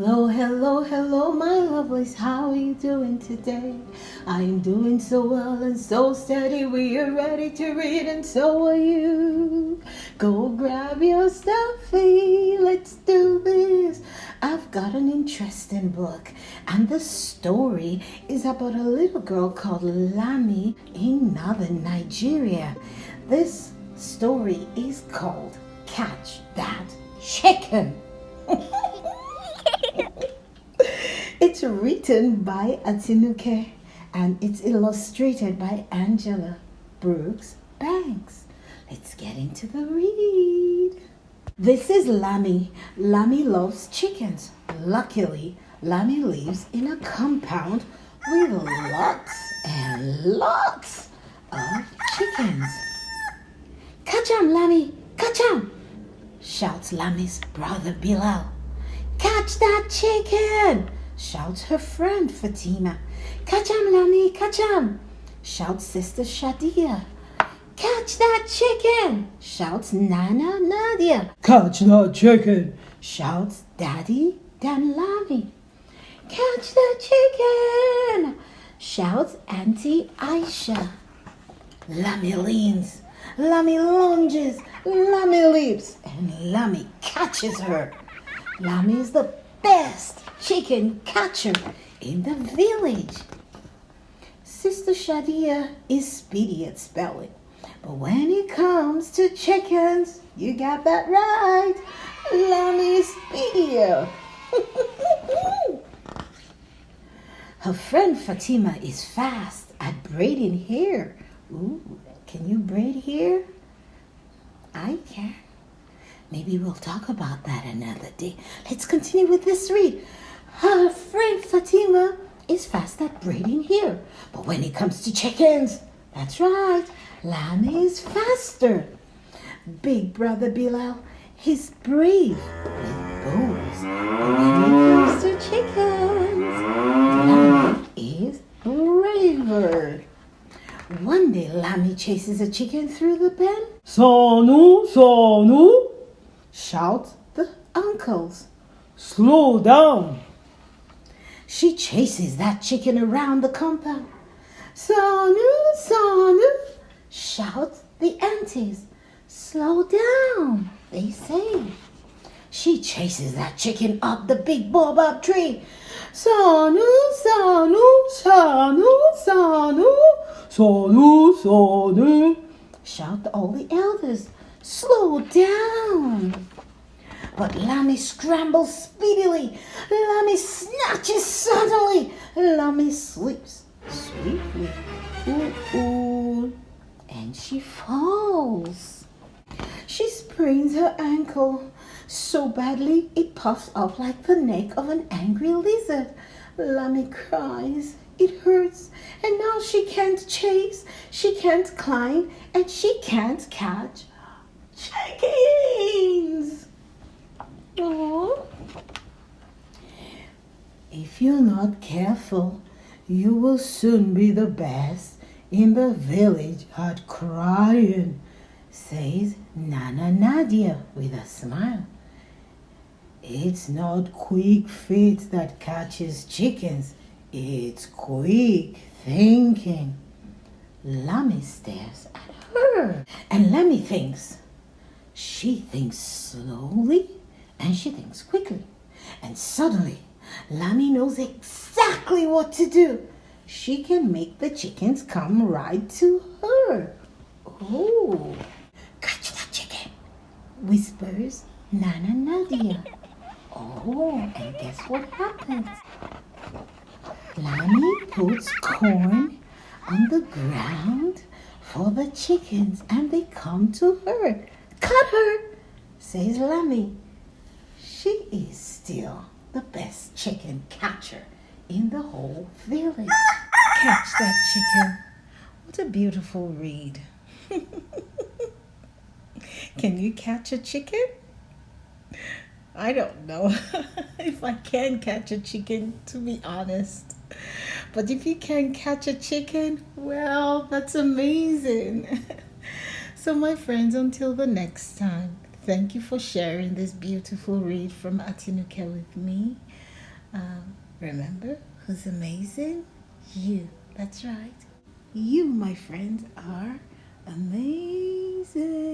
Hello, hello, hello, my lovelies. How are you doing today? I am doing so well and so steady. We are ready to read, and so are you. Go grab your stuffy. Let's do this. I've got an interesting book, and the story is about a little girl called Lami in northern Nigeria. This story is called Catch That Chicken. It's written by Atinuke and it's illustrated by Angela Brooks Banks. Let's get into the read. This is Lami. Lami loves chickens. Luckily, Lami lives in a compound with lots and lots of chickens. Catch 'em, Lami! Catch 'em! Shouts Lami's brother Bilal. Catch that chicken! Shouts her friend Fatima. Catch 'em, Lami, catch 'em! Shouts sister Shadia. Catch that chicken! Shouts Nana Nadia. Catch that chicken! Shouts Daddy Dan Lami. Catch that chicken! Shouts Auntie Aisha. Lami leans, Lami lunges, Lami leaps, and Lami catches her. Lami is the best chicken catcher in the village. Sister Shadia is speedy at spelling, but when it comes to chickens, you got that right. Lami is speedier. Her friend Fatima is fast at braiding hair. Ooh, can you braid hair? I can. Maybe we'll talk about that another day. Let's continue with this read. Her friend Fatima is fast at braiding hair. But when it comes to chickens, that's right, Lami is faster. Big brother Bilal, he's brave with bows. But when it comes to chickens, Lami is braver. One day, Lami chases a chicken through the pen. Sanu, Sanu, Shout the uncles. slow down. She chases that chicken around the compound. Sanu, Sanu, shout the aunties. Slow down, they say. She chases that chicken up the big baobab tree. Sanu, Sanu, Sanu, Sanu, Sanu, Sanu. shout all the elders. Slow down. But Lami scrambles speedily. Lami snatches suddenly. Lami sleeps sweetly. Ooh, ooh. And she falls. She sprains her ankle so badly it puffs up like the neck of an angry lizard. Lami cries. It hurts, and now she can't chase, she can't climb, and she can't catch chickens. Aww. If you're not careful, you will soon be the best in the village at crying, says Nana Nadia with a smile. It's not quick feet that catches chickens, it's quick thinking. Lami stares at her, and Lami thinks. She thinks slowly and she thinks quickly. And suddenly, Lami knows exactly what to do. She can make the chickens come right to her. Oh, catch that chicken, whispers Nana Nadia. Oh, and guess what happens? Lami puts corn on the ground for the chickens and they come to her. Cut her, says Lami. She is still the best chicken catcher in the whole village. Catch that chicken. What a beautiful read. Can you catch a chicken? I don't know if I can catch a chicken, to be honest. But if you can catch a chicken, well, that's amazing. So my friends, until the next time, thank you for sharing this beautiful read from Atinuke with me. Remember who's amazing? You. That's right. You, my friends, are amazing.